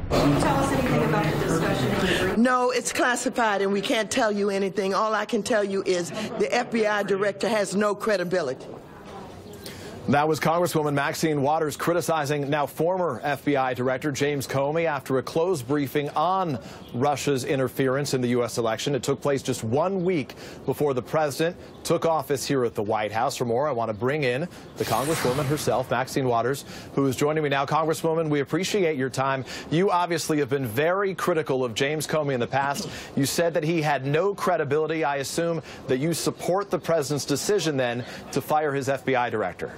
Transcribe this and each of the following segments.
Can you tell us anything about the discussion in the room? No, it's classified and we can't tell you anything. All I can tell you is the FBI director has no credibility. That was Congresswoman Maxine Waters criticizing now former FBI Director James Comey after a closed briefing on Russia's interference in the U.S. election. It took place just 1 week before the president took office here at the White House. For more, I want to bring in the Congresswoman herself, Maxine Waters, who is joining me now. Congresswoman, we appreciate your time. You obviously have been very critical of James Comey in the past. You said that he had no credibility. I assume that you support the president's decision then to fire his FBI director.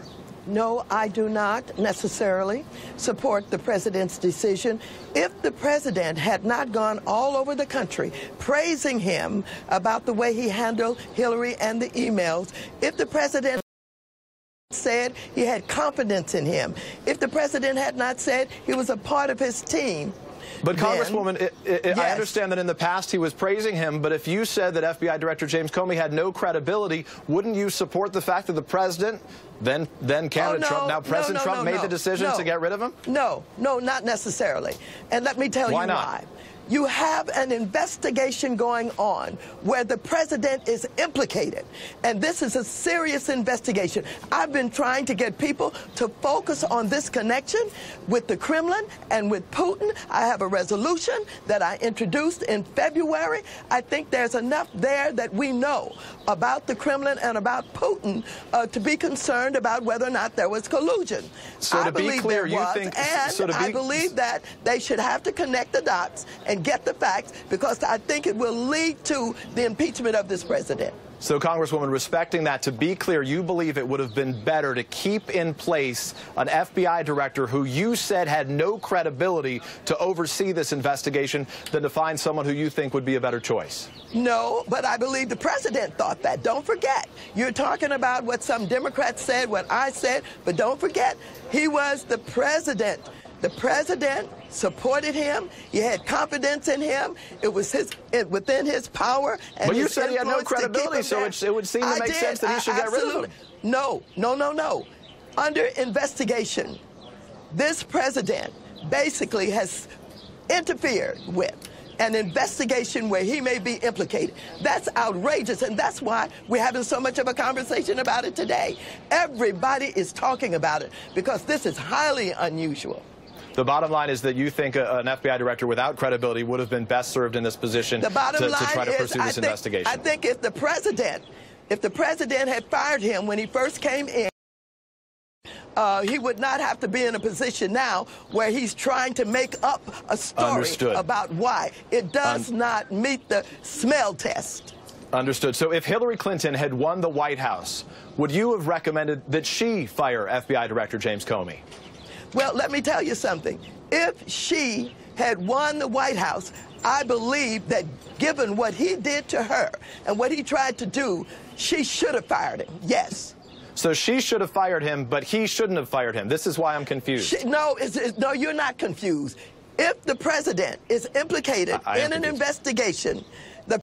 No, I do not necessarily support the president's decision. If the president had not gone all over the country praising him about the way he handled Hillary and the emails, if the president said he had confidence in him, if the president had not said he was a part of his team. But Congresswoman, yes. I understand that in the past he was praising him, but if you said that FBI Director James Comey had no credibility, wouldn't you support the fact that the president, then candidate Trump, now President Trump, made the decision to get rid of him? No, not necessarily. And let me tell you why. You have an investigation going on where the president is implicated, and this is a serious investigation. I've been trying to get people to focus on this connection with the Kremlin and with Putin. I have a resolution that I introduced in February. I think there's enough there that we know about the Kremlin and about Putin to be concerned about whether or not there was collusion. So to be clear, you think, and I believe that they should have to connect the dots and get the facts, because I think it will lead to the impeachment of this president. So, Congresswoman, respecting that, to be clear, you believe it would have been better to keep in place an FBI director who you said had no credibility to oversee this investigation than to find someone who you think would be a better choice? No, but I believe the president thought that. Don't forget, you're talking about what some Democrats said, what I said, but don't forget, he was the president. The president supported him. He had confidence in him. It was within his power. And but you said he had no credibility, so it would seem to make sense that he should get rid of him. No. Under investigation, this president basically has interfered with an investigation where he may be implicated. That's outrageous, and that's why we're having so much of a conversation about it today. Everybody is talking about it because this is highly unusual. The bottom line is that you think an FBI director without credibility would have been best served in this position to try to pursue this investigation. I think if the president had fired him when he first came in, he would not have to be in a position now where he's trying to make up a story about why. It does not meet the smell test. Understood. So if Hillary Clinton had won the White House, would you have recommended that she fire FBI Director James Comey? Well, let me tell you something. If she had won the White House, I believe that given what he did to her and what he tried to do, she should have fired him, yes. So she should have fired him, but he shouldn't have fired him. This is why I'm confused. No, you're not confused. If the president is implicated in an investigation, the